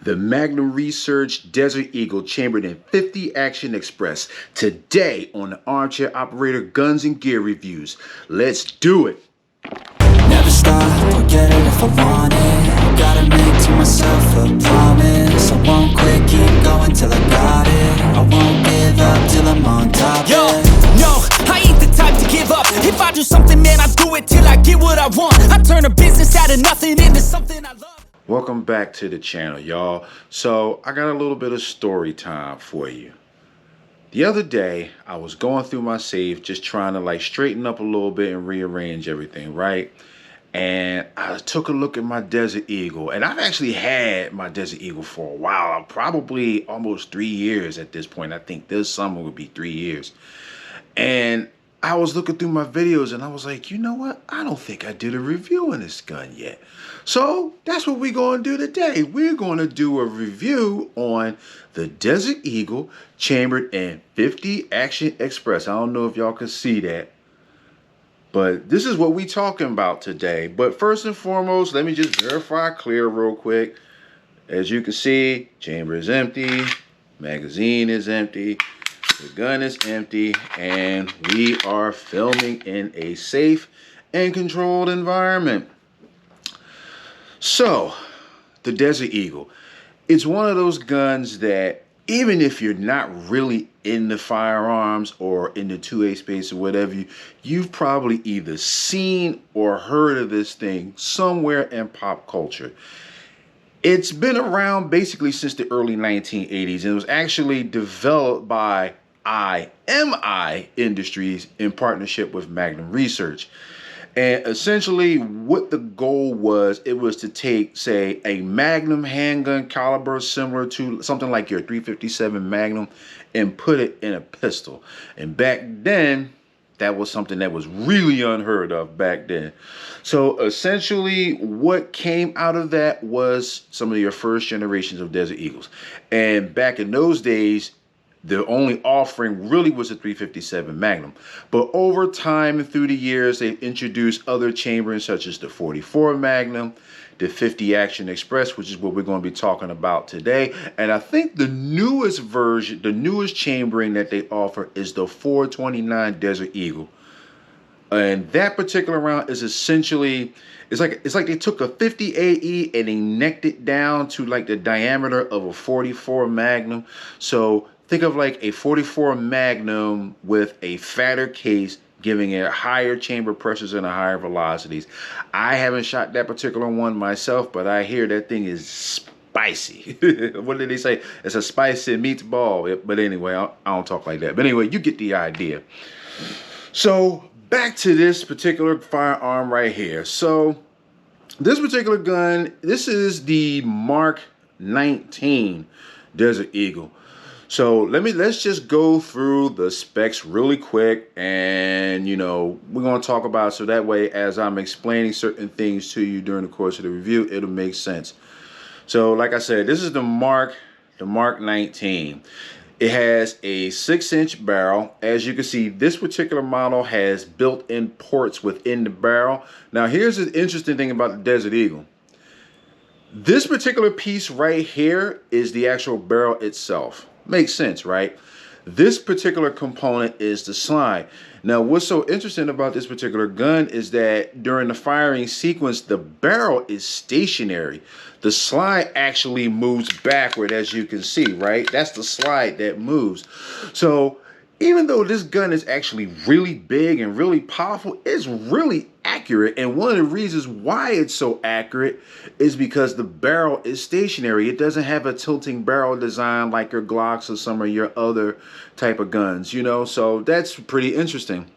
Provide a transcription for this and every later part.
The Magnum Research Desert Eagle chambered in 50 Action Express. Today on the Armchair Operator Guns and Gear Reviews. Let's do it. Never stop, I'll get it if I want it. Gotta make to myself a promise. I won't quit, keep going till I got it. I won't give up till I'm on top. Yo, no, I ain't the type to give up. If I do something, man, I do it till I get what I want. I turn a business out of nothing into something I love. Welcome back to the channel, y'all. So I got a little bit of story time for you. The other day, I was going through my safe, just trying to straighten up a little bit and rearrange everything, right? And I took a look at my Desert Eagle, and I've actually had my Desert Eagle for a while, probably almost 3 years at this point. I think this summer would be 3 years. And I was looking through my videos and I was like, you know what? I don't think I did a review on this gun yet. So that's what we're going to do today. We're going to do a review on the Desert Eagle chambered in 50 Action Express. I don't know if y'all can see that, but this is what we're talking about today. But first and foremost, let me just verify clear real quick. As you can see, chamber is empty, magazine is empty, the gun is empty, and we are filming in a safe and controlled environment. So, the Desert Eagle. It's one of those guns that even if you're not really in the firearms or in the 2A space or whatever, you've probably either seen or heard of this thing somewhere in pop culture. It's been around basically since the early 1980s, and it was actually developed by IMI Industries in partnership with Magnum Research. And essentially what the goal was, it was to take, say, a Magnum handgun caliber similar to something like your .357 Magnum and put it in a pistol. And back then, that was something that was really unheard of back then. So essentially what came out of that was some of your first generations of Desert Eagles. And back in those days, the only offering really was a .357 Magnum. But over time and through the years, they've introduced other chamberings such as the .44 Magnum, the 50 Action Express, which is what we're going to be talking about today. And I think the newest version, the newest chambering that they offer is the .429 Desert Eagle. And that particular round is essentially, it's like they took a 50 AE and they necked it down to like the diameter of a .44 Magnum. So think of like a .44 Magnum with a fatter case, giving it higher chamber pressures and higher velocities. I haven't shot that particular one myself, but I hear that thing is spicy. What did they say? It's a spicy meatball. But anyway, I don't talk like that. But anyway, you get the idea. So back to this particular firearm right here. So this particular gun, this is the Mark 19 Desert Eagle. So let's just go through the specs really quick, and we're going to talk about it so that way as I'm explaining certain things to you during the course of the review, it'll make sense. So like I said, this is the Mark 19. It has a 6-inch barrel. As you can see, this particular model has built-in ports within the barrel. Now here's the interesting thing about the Desert Eagle. This particular piece right here is the actual barrel itself. Makes sense, right? This particular component is the slide. Now, what's so interesting about this particular gun is that during the firing sequence, the barrel is stationary. The slide actually moves backward, as you can see, right? That's the slide that moves. So even though this gun is actually really big and really powerful, it's really accurate. And one of the reasons why it's so accurate is because the barrel is stationary. It doesn't have a tilting barrel design like your Glocks or some of your other type of guns, so that's pretty interesting.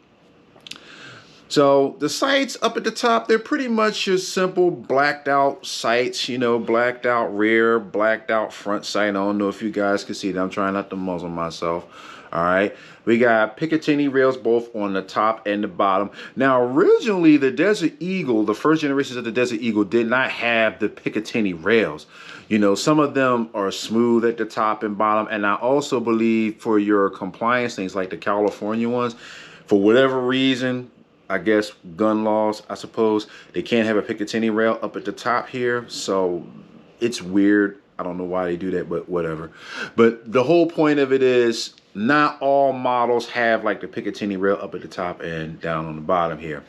So the sights up at the top, they're pretty much just simple blacked out sights, blacked out rear, blacked out front sight. I don't know if you guys can see that. I'm trying not to muzzle myself. All right, we got Picatinny rails both on the top and the bottom. Now, originally, the Desert Eagle, the first generations of the Desert Eagle, did not have the Picatinny rails. Some of them are smooth at the top and bottom, and I also believe for your compliance things like the California ones, for whatever reason, I guess gun laws, I suppose, they can't have a Picatinny rail up at the top here, so it's weird. I don't know why they do that, but whatever. But the whole point of it is not all models have like the Picatinny rail up at the top and down on the bottom here.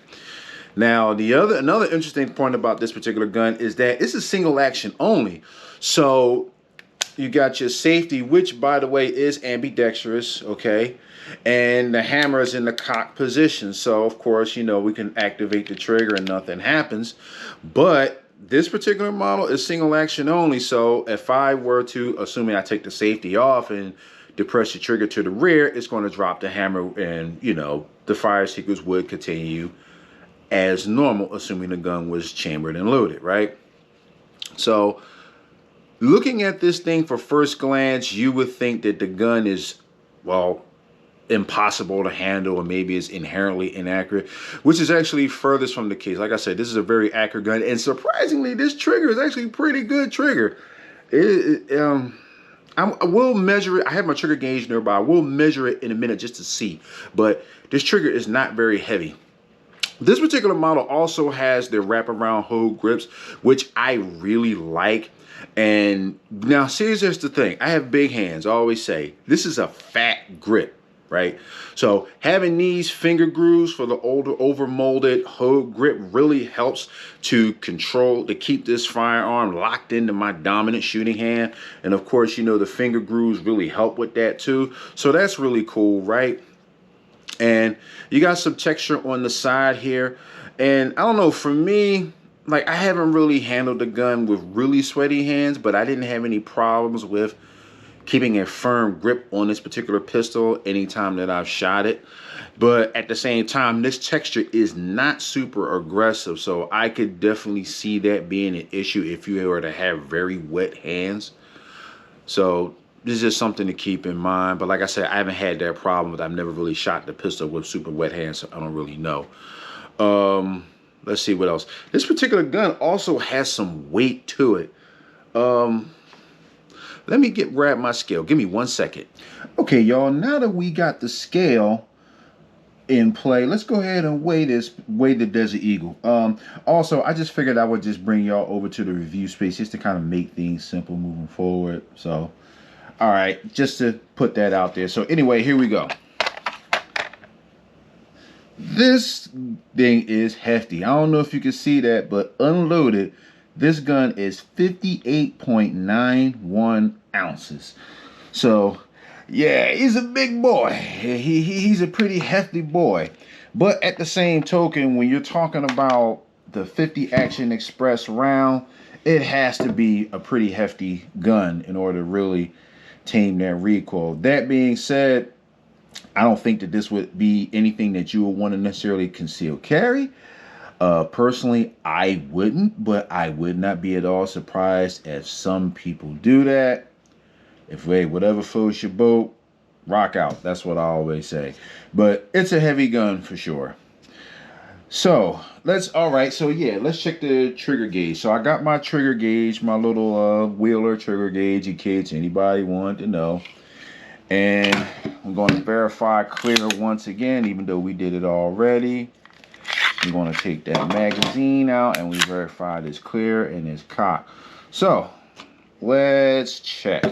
Now, another interesting point about this particular gun is that it's a single action only. So you got your safety, which by the way is ambidextrous, okay? And the hammer is in the cock position. So of course, you know, we can activate the trigger and nothing happens. But this particular model is single action only. So if I were to, assuming I take the safety off and depress the trigger to the rear, it's going to drop the hammer, and you know, the fire sequence would continue as normal, assuming the gun was chambered and loaded, right? So looking at this thing for first glance, you would think that the gun is, well, impossible to handle, or maybe it's inherently inaccurate, which is actually furthest from the case. Like I said, this is a very accurate gun, and surprisingly, this trigger is actually a pretty good trigger. I will measure it. I have my trigger gauge nearby. I will measure it in a minute just to see, but this trigger is not very heavy. This particular model also has the wraparound hold grips, which I really like. And now, seriously, here's the thing. I have big hands. I always say this is a fat grip, right? So having these finger grooves for the older over molded hold grip really helps to keep this firearm locked into my dominant shooting hand. And of course, you know, the finger grooves really help with that too. So that's really cool, right? And you got some texture on the side here. And I don't know, for me, like, I haven't really handled the gun with really sweaty hands, but I didn't have any problems with keeping a firm grip on this particular pistol anytime that I've shot it. But at the same time, this texture is not super aggressive, so I could definitely see that being an issue if you were to have very wet hands. So this is just something to keep in mind. But like I said, I haven't had that problem, but I've never really shot the pistol with super wet hands, so I don't really know. Let's see what else. This particular gun also has some weight to it. Let me grab my scale. Give me 1 second. Okay, y'all, now that we got the scale in play, let's go ahead and weigh the Desert Eagle. Also, I just figured I would just bring y'all over to the review space just to kind of make things simple moving forward. So, all right, just to put that out there. So anyway, here we go. This thing is hefty. I don't know if you can see that, but unloaded, this gun is 58.91 ounces. So yeah, he's a big boy. He's a pretty hefty boy. But at the same token, when you're talking about the 50 Action Express round, it has to be a pretty hefty gun in order to really tame that recoil. That being said, I don't think that this would be anything that you would want to necessarily conceal carry. Personally, I wouldn't, but I would not be at all surprised if some people do that. If whatever floats your boat, rock out. That's what I always say. But it's a heavy gun for sure. So let's check the trigger gauge. So I got my trigger gauge, my little Wheeler trigger gauge, in case anybody wanted to know. And I'm going to verify clear once again, even though we did it already. I'm going to take that magazine out, and we verified it's clear and it's cocked. So let's check.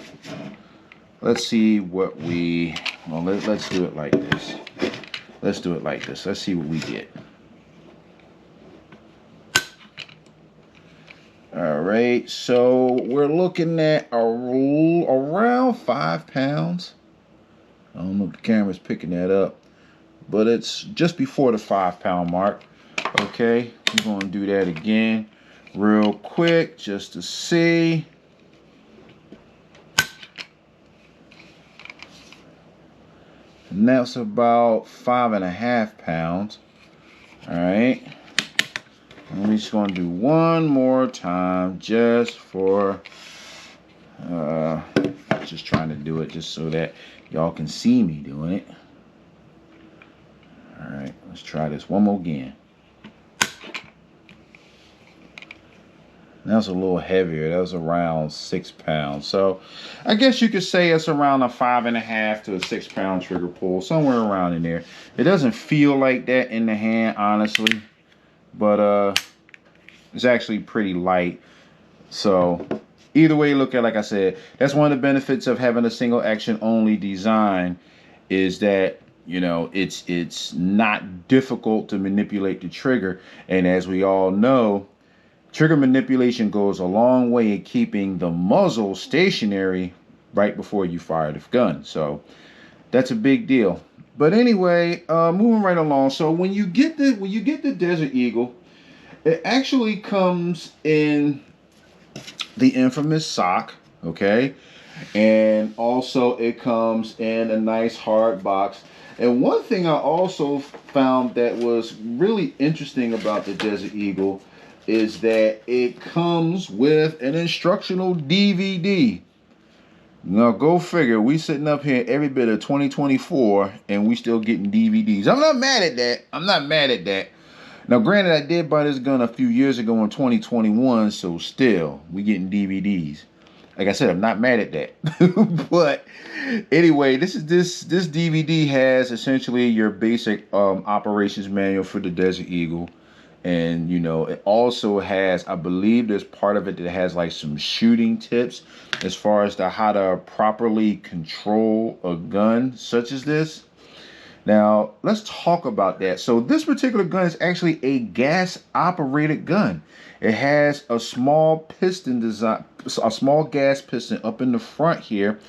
Let's see what let's do it like this. Let's do it like this. Let's see what we get. All right, so we're looking at around 5 pounds. I don't know if the camera's picking that up, but it's just before the 5 pound mark. Okay, I'm going to do that again real quick just to see. And that's about 5.5 pounds. All right. I'm just going to do one more time just for, just trying to do it just so that y'all can see me doing it. All right, let's try this one more again. That was a little heavier. That was around 6 pounds. So I guess you could say it's around a 5.5 to a 6 pound trigger pull, somewhere around in there. It doesn't feel like that in the hand, honestly, but it's actually pretty light. So either way you look at it, like I said, that's one of the benefits of having a single action only design, is that, you know, it's not difficult to manipulate the trigger. And as we all know, trigger manipulation goes a long way in keeping the muzzle stationary right before you fire the gun. So that's a big deal. But anyway, moving right along. So when you get the Desert Eagle, it actually comes in the infamous sock, okay? And also it comes in a nice hard box. And one thing I also found that was really interesting about the Desert Eagle is that it comes with an instructional DVD. Now go figure, we sitting up here every bit of 2024 and we still getting DVDs. I'm not mad at that. I'm not mad at that. Now granted, I did buy this gun a few years ago in 2021, so still, we getting DVDs. Like I said, I'm not mad at that. But anyway, this DVD has essentially your basic operations manual for the Desert Eagle. And, you know, it also has, I believe there's part of it that has like some shooting tips as far as to how to properly control a gun such as this. Now, let's talk about that. So this particular gun is actually a gas operated gun. It has a small piston design, a small gas piston up in the front here,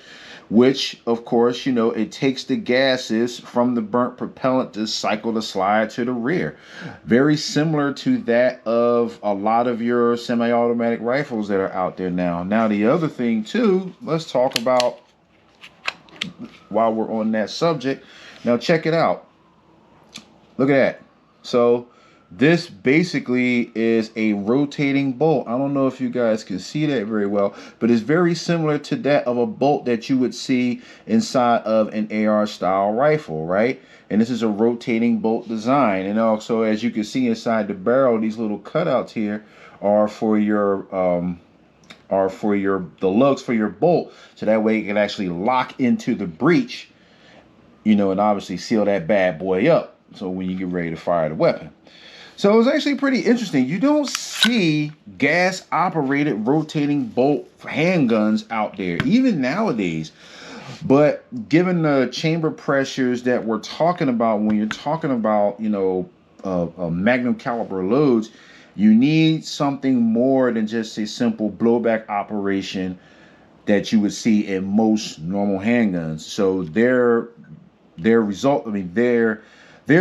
which of course, you know, it takes the gases from the burnt propellant to cycle the slide to the rear. Very similar to that of a lot of your semi-automatic rifles that are out there now. Now, the other thing too, let's talk about, while we're on that subject, now check it out. Look at that. So this basically is a rotating bolt. I don't know if you guys can see that very well, but it's very similar to that of a bolt that you would see inside of an AR style rifle, right? And this is a rotating bolt design. And also, as you can see inside the barrel, these little cutouts here are for your the lugs for your bolt, so that way it can actually lock into the breech, you know, and obviously seal that bad boy up so when you get ready to fire the weapon. So it was actually pretty interesting. You don't see gas operated rotating bolt handguns out there even nowadays. But given the chamber pressures that we're talking about when you're talking about, you know, Magnum caliber loads, you need something more than just a simple blowback operation that you would see in most normal handguns. So their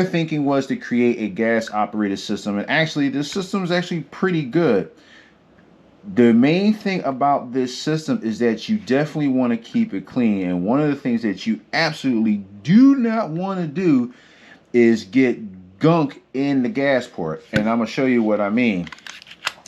thinking was to create a gas operated system, and actually this system is actually pretty good. The main thing about this system is that you definitely want to keep it clean, and one of the things that you absolutely do not want to do is get gunk in the gas port, and I'm gonna show you what I mean.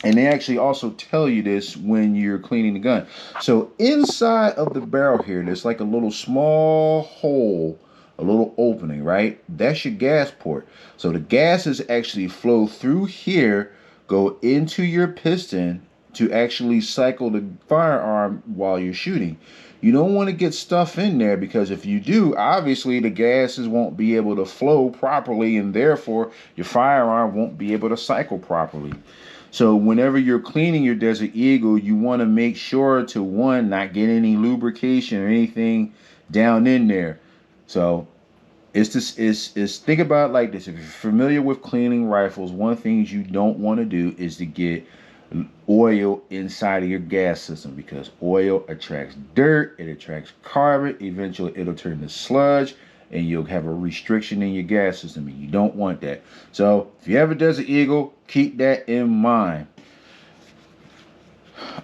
And they actually also tell you this when you're cleaning the gun. So inside of the barrel here, there's like a little small hole, a little opening, right? That's your gas port. So the gases actually flow through here, go into your piston to actually cycle the firearm while you're shooting. You don't want to get stuff in there, because if you do, obviously the gases won't be able to flow properly, and therefore your firearm won't be able to cycle properly. So whenever you're cleaning your Desert Eagle, you want to make sure to, one, not get any lubrication or anything down in there. So it's think about it like this. If you're familiar with cleaning rifles, one of the things you don't want to do is to get oil inside of your gas system, because oil attracts dirt, it attracts carbon, eventually it'll turn to sludge, and you'll have a restriction in your gas system, and you don't want that. So if you have a Desert Eagle, keep that in mind.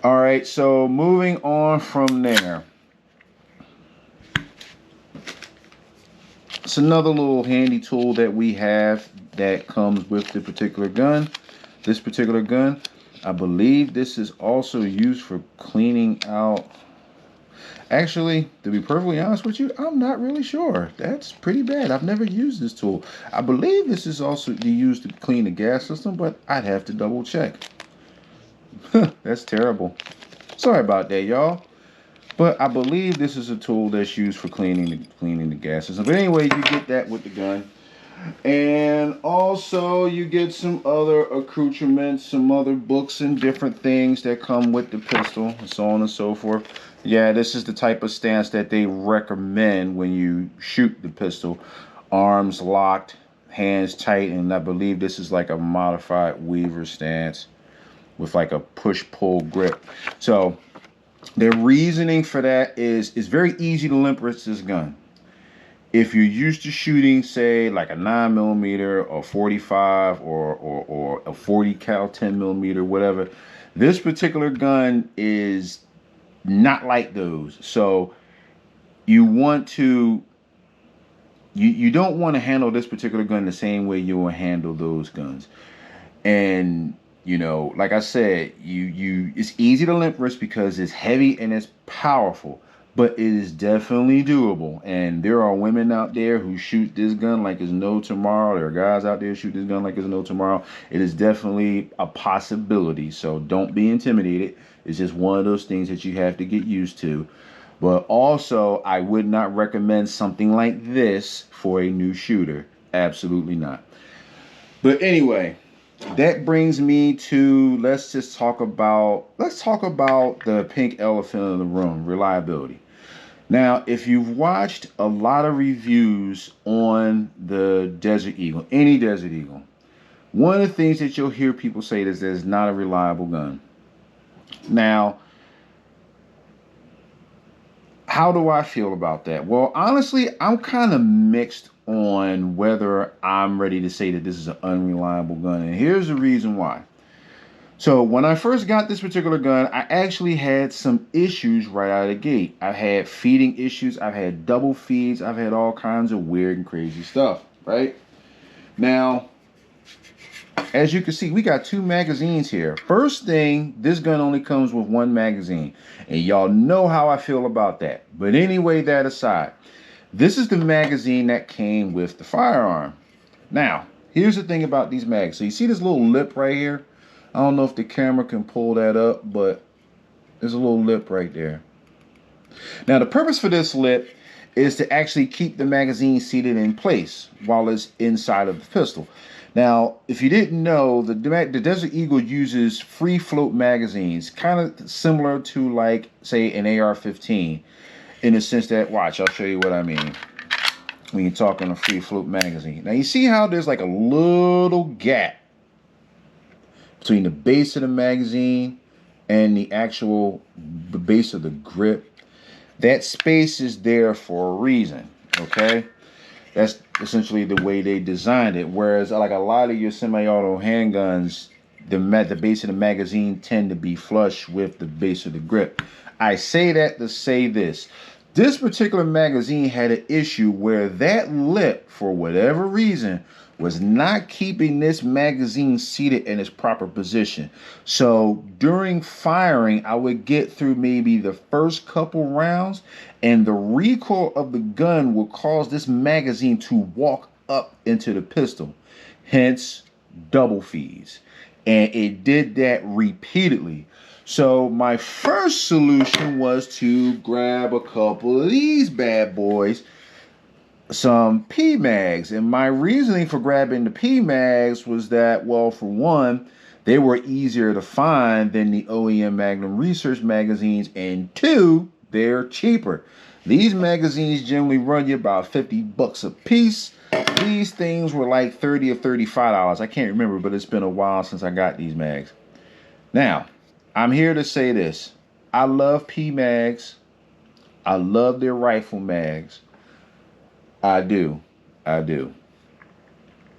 All right, so moving on from there, it's another little handy tool that we have that comes with the particular gun. This particular gun, I believe this is also used for cleaning out. Actually, to be perfectly honest with you, I'm not really sure. That's pretty bad. I've never used this tool. I believe this is also used to clean the gas system, but I'd have to double check. That's terrible. Sorry about that, y'all. But I believe this is a tool that's used for cleaning the gas system. But anyway, you get that with the gun. And also you get some other accoutrements, some other books and different things that come with the pistol, and so on and so forth. Yeah, this is the type of stance that they recommend when you shoot the pistol. Arms locked, hands tight, and I believe this is like a modified Weaver stance with like a push-pull grip. So their reasoning for that is it's very easy to limp wrist this gun. If you're used to shooting, say, like a 9mm or 45 or a 40 cal 10mm, whatever, this particular gun is not like those. So you want to you don't want to handle this particular gun the same way you will handle those guns. And you know, like I said, it's easy to limp wrist because it's heavy and it's powerful, but it is definitely doable. And there are women out there who shoot this gun like it's no tomorrow. There are guys out there who shoot this gun like it's no tomorrow. It is definitely a possibility. So don't be intimidated. It's just one of those things that you have to get used to. But also, I would not recommend something like this for a new shooter. Absolutely not. But anyway, that brings me to let's talk about the pink elephant in the room, reliability. Now, if you've watched a lot of reviews on the Desert Eagle, any Desert Eagle, one of the things that you'll hear people say is that it's not a reliable gun. Now, how do I feel about that? Well, honestly, I'm kind of mixed on whether I'm ready to say that this is an unreliable gun. And here's the reason why. So when I first got this particular gun, I actually had some issues right out of the gate. I've had feeding issues. I've had double feeds. I've had all kinds of weird and crazy stuff, right? Now, as you can see, we got 2 magazines here. First thing, this gun only comes with 1 magazine. And y'all know how I feel about that. But anyway, that aside, this is the magazine that came with the firearm. Now, here's the thing about these mags. So you see this little lip right here? I don't know if the camera can pull that up, but there's a little lip right there. Now, the purpose for this lip is to actually keep the magazine seated in place while it's inside of the pistol. Now, if you didn't know, the Desert Eagle uses free float magazines, kind of similar to like, say, an AR-15, in the sense that, watch, I'll show you what I mean when you're talking a free float magazine. Now, you see how there's like a little gap between the base of the magazine and the actual base of the grip? That space is there for a reason, okay? That's essentially the way they designed it. Whereas like a lot of your semi-auto handguns, the base of the magazine tend to be flush with the base of the grip. I say that to say this. This particular magazine had an issue where that lip, for whatever reason, was not keeping this magazine seated in its proper position. So during firing, I would get through maybe the first couple rounds, and the recoil of the gun will cause this magazine to walk up into the pistol. Hence, double feeds. And it did that repeatedly. So my first solution was to grab a couple of these bad boys, some P-Mags. And my reasoning for grabbing the P-Mags was that, well, for one, they were easier to find than the OEM Magnum research magazines, and 2, they're cheaper. These magazines generally run you about $50 a piece. These things were like $30 or $35. I can't remember, but it's been a while since I got these mags. Now, I'm here to say this. I love P-Mags. I love their rifle mags. I do.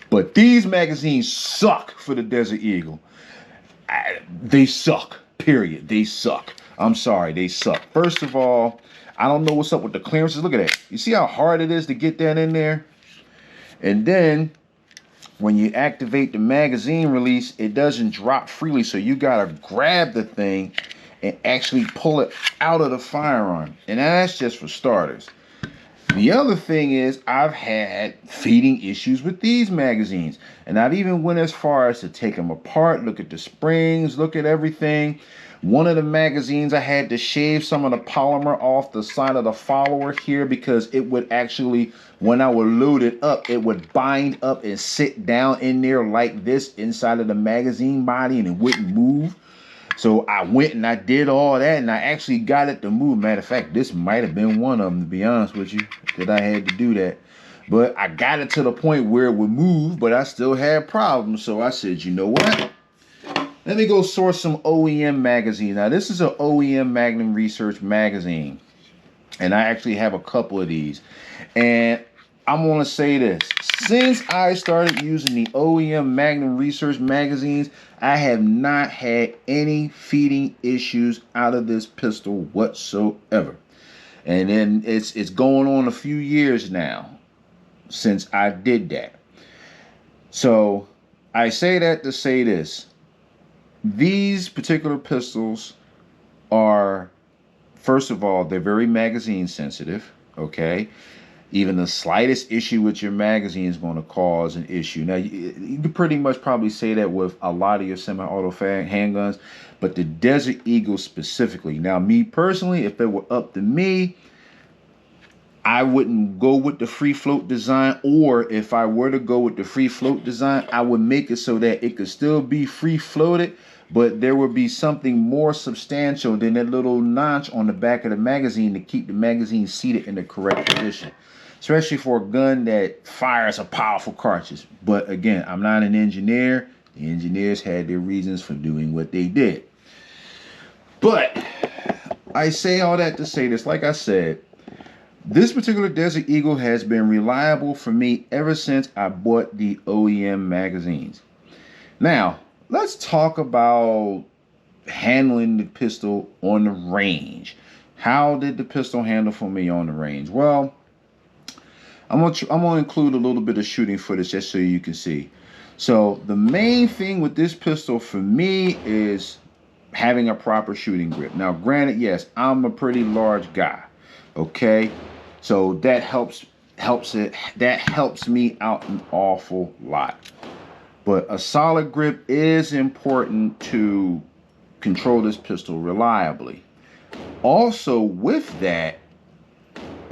But these magazines suck for the Desert Eagle. They suck. Period. They suck. I'm sorry. They suck. First of all, I don't know what's up with the clearances. Look at that. You see how hard it is to get that in there? And then when you activate the magazine release, it doesn't drop freely. So you got to grab the thing and actually pull it out of the firearm. And that's just for starters. The other thing is I've had feeding issues with these magazines, and I've even went as far as to take them apart, look at the springs, look at everything. One of the magazines, I had to shave some of the polymer off the side of the follower here because it would actually, when I would load it up, it would bind up and sit down in there like this inside of the magazine body, and it wouldn't move. So I went and I did all that, and I actually got it to move. Matter of fact, this might have been one of them, to be honest with you, that I had to do that. But I got it to the point where it would move, but I still had problems. So I said, you know what? Let me go source some OEM magazine. Now, this is an OEM Magnum Research magazine, and I actually have a couple of these. And I'm going to say this. Since I started using the OEM Magnum Research magazines, I have not had any feeding issues out of this pistol whatsoever. And then it's going on a few years now since I did that. So I say that to say this. These particular pistols are, first of all, they're very magazine sensitive, okay? Even the slightest issue with your magazine is going to cause an issue. Now, you can pretty much probably say that with a lot of your semi-auto handguns, but the Desert Eagle specifically. Now, me personally, if it were up to me, I wouldn't go with the free float design, or if I were to go with the free float design, I would make it so that it could still be free floated, but there would be something more substantial than that little notch on the back of the magazine to keep the magazine seated in the correct position, especially for a gun that fires a powerful cartridge. But again, I'm not an engineer. The engineers had their reasons for doing what they did. But I say all that to say this. Like I said, this particular Desert Eagle has been reliable for me ever since I bought the OEM magazines. Now, let's talk about handling the pistol on the range. How did the pistol handle for me on the range? Well, I'm gonna include a little bit of shooting footage just so you can see. So the main thing with this pistol for me is having a proper shooting grip. Now, granted, yes, I'm a pretty large guy, okay? So that helps me out an awful lot. But a solid grip is important to control this pistol reliably. Also, with that,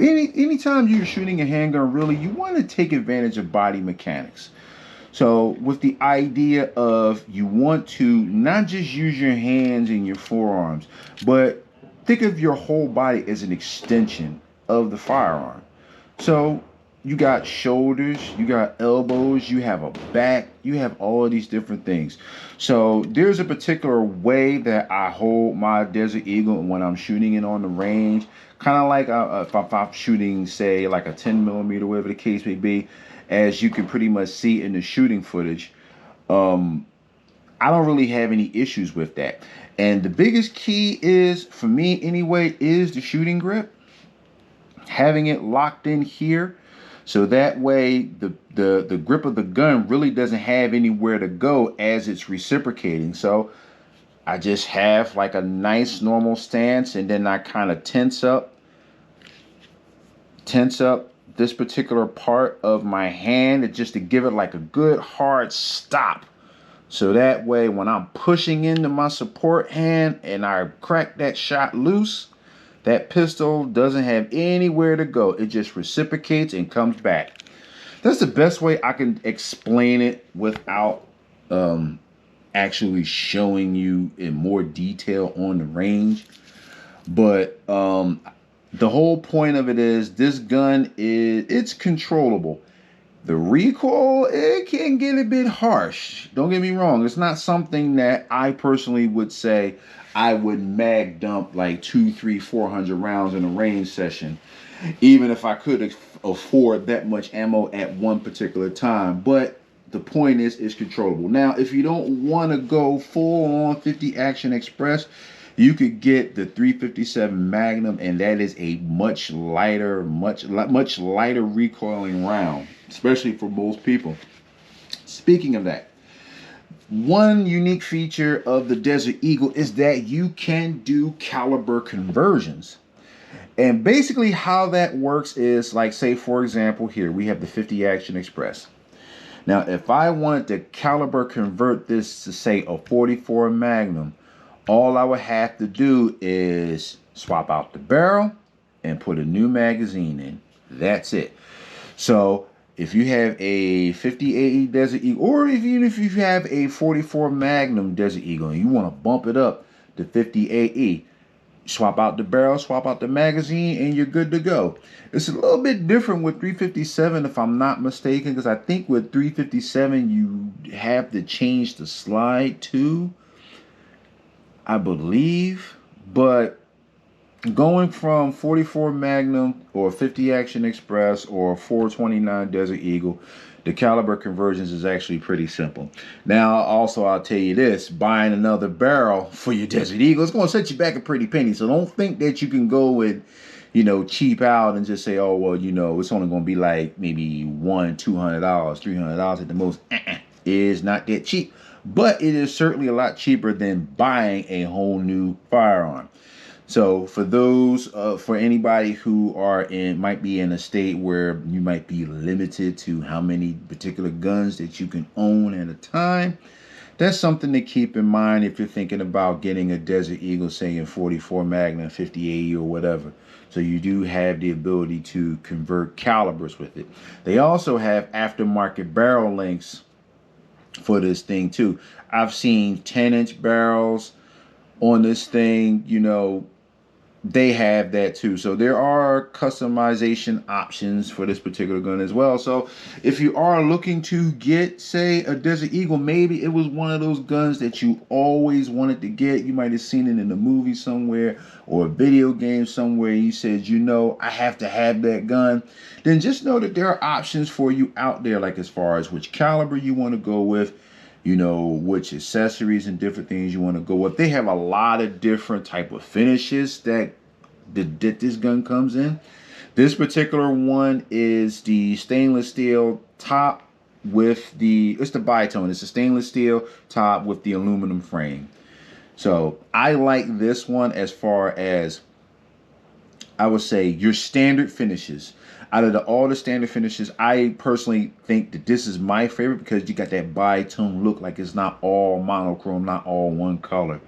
anytime you're shooting a handgun, really, you want to take advantage of body mechanics. So with the idea of you want to not just use your hands and your forearms, but think of your whole body as an extension of the firearm. So you got shoulders, you got elbows, you have a back, you have all of these different things. So there's a particular way that I hold my Desert Eagle when I'm shooting it on the range. Kind of like if I'm shooting, say, like a 10mm, whatever the case may be, as you can pretty much see in the shooting footage. I don't really have any issues with that. And the biggest key is, for me anyway, is the shooting grip. Having it locked in here, so that way the grip of the gun really doesn't have anywhere to go as it's reciprocating. So I just have like a nice normal stance, and then I kind of tense up this particular part of my hand just to give it like a good hard stop. So that way when I'm pushing into my support hand and I crack that shot loose, that pistol doesn't have anywhere to go. It just reciprocates and comes back. That's the best way I can explain it without actually showing you in more detail on the range. But the whole point of it is this gun it's controllable. The recoil, it can get a bit harsh. Don't get me wrong. It's not something that I personally would say I would mag dump like 200, 300, 400 rounds in a range session, even if I could afford that much ammo at one particular time. But the point is, it's controllable. Now, if you don't want to go full on 50 Action Express, you could get the 357 Magnum, and that is a much lighter recoiling round, especially for most people. Speaking of that, one unique feature of the Desert Eagle is that you can do caliber conversions. And basically how that works is like, say, for example, here we have the 50 Action Express. Now, if I wanted to caliber convert this to, say, a 44 Magnum, all I would have to do is swap out the barrel and put a new magazine in. That's it. So if you have a 50 AE Desert Eagle, or even if you have a 44 Magnum Desert Eagle and you want to bump it up to 50 AE, swap out the barrel, swap out the magazine, and you're good to go. It's a little bit different with 357 if I'm not mistaken, because I think with 357 you have to change the slide too, I believe. But going from 44 Magnum or 50 Action Express or 429 Desert Eagle, the caliber conversions is actually pretty simple. Now, also, I'll tell you this, buying another barrel for your Desert Eagle, it's going to set you back a pretty penny. So don't think that you can go with, cheap out and just say, oh, well, it's only going to be like maybe $200, $300 at the most. It is not that cheap, but it is certainly a lot cheaper than buying a whole new firearm. So for those, for anybody who might be in a state where you might be limited to how many particular guns that you can own at a time, that's something to keep in mind if you're thinking about getting a Desert Eagle, say in 44 Magnum, 50 AE or whatever. So you do have the ability to convert calibers with it. They also have aftermarket barrel lengths for this thing too. I've seen 10-inch barrels on this thing, they have that too. So there are customization options for this particular gun as well. So if you are looking to get, say, a Desert Eagle, maybe it was one of those guns that you always wanted to get. You might have seen it in a movie somewhere or a video game somewhere. You said, I have to have that gun. Then just know that there are options for you out there, like as far as which caliber you want to go with, which accessories and different things you want to go with. They have a lot of different type of finishes that this gun comes in. This particular one is the stainless steel top with it's the bitone. It's a stainless steel top with the aluminum frame. So I like this one as far as, I would say, your standard finishes. Out of all the standard finishes, I personally think that this is my favorite because you got that bitone look, like it's not all monochrome, not all one color.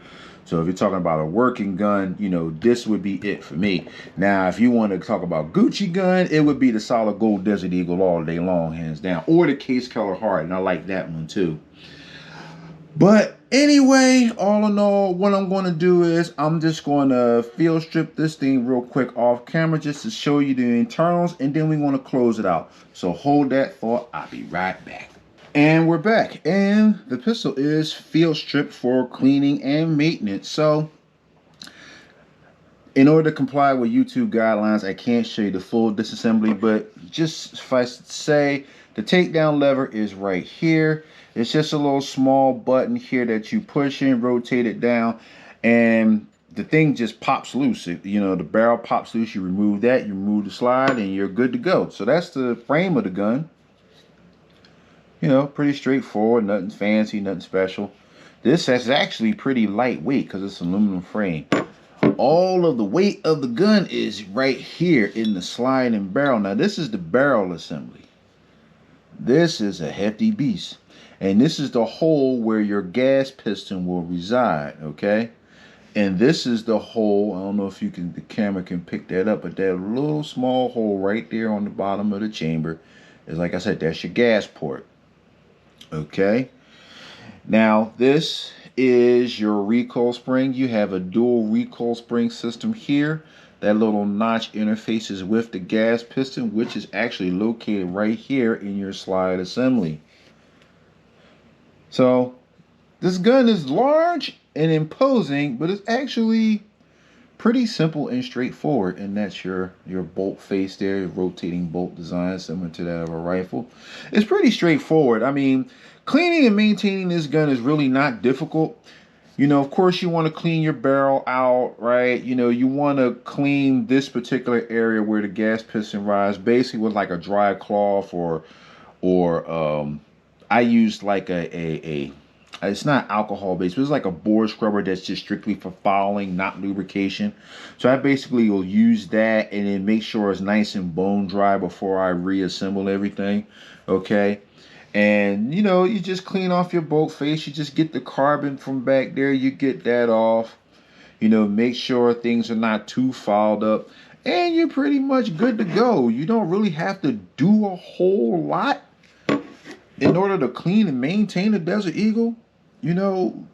So if you're talking about a working gun, this would be it for me. Now, if you want to talk about Gucci gun, it would be the solid gold Desert Eagle all day long, hands down. Or the case color heart, and I like that one too. But anyway, all in all, what I'm going to do is I'm just going to field strip this thing real quick off camera just to show you the internals, and then we want to close it out. So hold that thought. I'll be right back. And we're back, and the pistol is field stripped for cleaning and maintenance. So in order to comply with YouTube guidelines, I can't show you the full disassembly, but just suffice to say, the takedown lever is right here. It's just a little small button here that you push in, rotate it down, and the thing just pops loose. The barrel pops loose. You remove that, you remove the slide, and you're good to go. So that's the frame of the gun. Pretty straightforward, nothing fancy, nothing special. This is actually pretty lightweight because it's an aluminum frame. All of the weight of the gun is right here in the slide and barrel. Now, this is the barrel assembly. This is a hefty beast. And this is the hole where your gas piston will reside, okay? And this is the hole, I don't know if the camera can pick that up, but that little small hole right there on the bottom of the chamber is, like I said, that's your gas port. Okay, now this is your recoil spring. You have a dual recoil spring system here. That little notch interfaces with the gas piston, which is actually located right here in your slide assembly. So this gun is large and imposing, but it's actually pretty simple and straightforward, and that's your bolt face there, your rotating bolt design similar to that of a rifle. It's pretty straightforward. I mean, cleaning and maintaining this gun is really not difficult. Of course, you want to clean your barrel out, right? You want to clean this particular area where the gas piston rides, basically with like a dry cloth or I used like a It's not alcohol based, but it's like a board scrubber that's just strictly for fouling, not lubrication. So I basically will use that and then make sure it's nice and bone dry before I reassemble everything. Okay. And you know, you just clean off your bolt face. You just get the carbon from back there. You get that off. You know, make sure things are not too fouled up. And you're pretty much good to go. You don't really have to do a whole lot in order to clean and maintain a Desert Eagle. You know,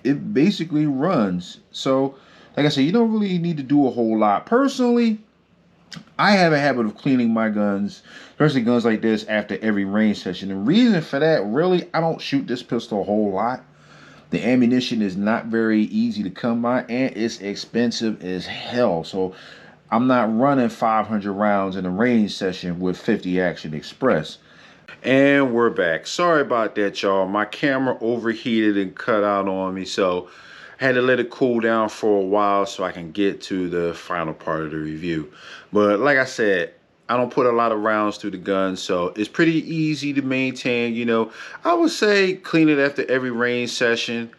it basically runs. So, like I said, you don't really need to do a whole lot. Personally, I have a habit of cleaning my guns, especially guns like this, after every range session. The reason for that, really, I don't shoot this pistol a whole lot. The ammunition is not very easy to come by, and it's expensive as hell. So I'm not running 500 rounds in a range session with 50 Action Express. And we're back. Sorry about that, y'all. My camera overheated and cut out on me, so I had to let it cool down for a while so I can get to the final part of the review. But like I said, I don't put a lot of rounds through the gun, so it's pretty easy to maintain. You know, I would say clean it after every range session,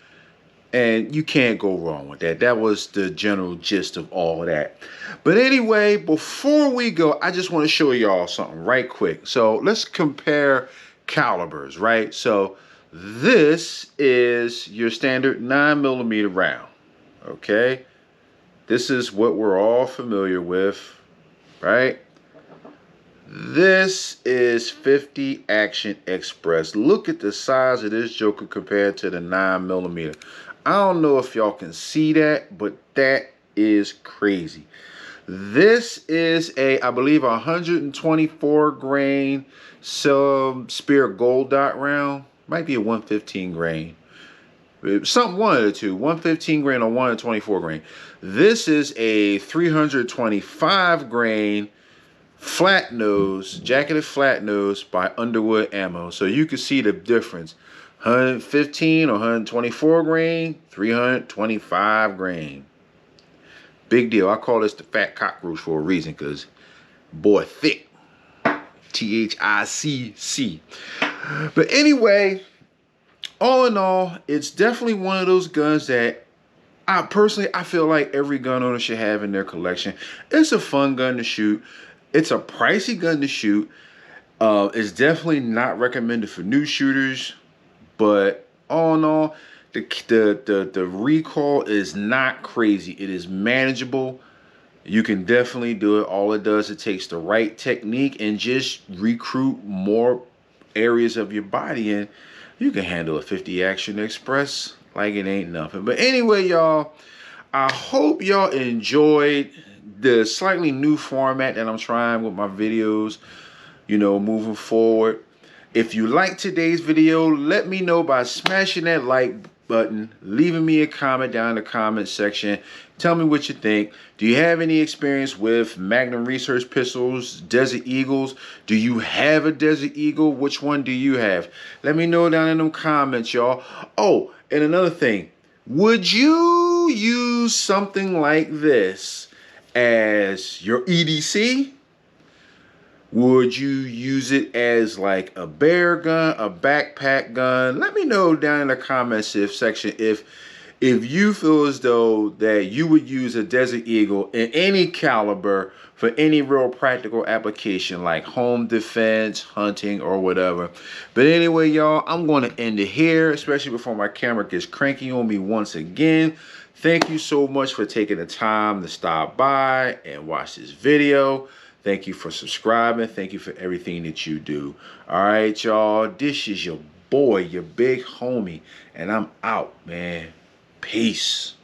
and you can't go wrong with that. That was the general gist of all of that. But anyway, before we go, I just want to show y'all something right quick. So let's compare calibers, right? So this is your standard 9mm round, okay? This is what we're all familiar with, right? This is 50 Action Express. Look at the size of this joker compared to the 9mm. I don't know if y'all can see that, but that is crazy. This is a, I believe, 124 grain Spirit Gold Dot round. Might be a 115 grain. Something, one of the two, 115 grain or 124 grain. This is a 325 grain flat nose, jacketed flat nose by Underwood Ammo. So you can see the difference. 115 or 124 grain, 325 grain. Big deal. I call this the fat cockroach for a reason, because boy, thick. T-H-I-C-C. But anyway, all in all, it's definitely one of those guns that I feel like every gun owner should have in their collection. It's a fun gun to shoot. It's a pricey gun to shoot. It's definitely not recommended for new shooters. But all in all, the recoil is not crazy. It is manageable. You can definitely do it. All it does, it takes the right technique and just recruit more areas of your body, and you can handle a 50 Action Express like it ain't nothing. But anyway, y'all, I hope y'all enjoyed the slightly new format that I'm trying with my videos, you know, moving forward. If you like today's video, let me know by smashing that like button, leaving me a comment down in the comment section. Tell me what you think. Do you have any experience with Magnum Research pistols, Desert Eagles? Do you have a Desert Eagle? Which one do you have? Let me know down in them comments, y'all. Oh, and another thing. Would you use something like this as your EDC? Would you use it as like a bear gun, a backpack gun? Let me know down in the comments section if you feel as though that you would use a Desert Eagle in any caliber for any real practical application like home defense, hunting, or whatever. But anyway, y'all, I'm going to end it here, especially before my camera gets cranky on me once again. Thank you so much for taking the time to stop by and watch this video. Thank you for subscribing. Thank you for everything that you do. All right, y'all. This is your boy, your big homie, and I'm out, man. Peace.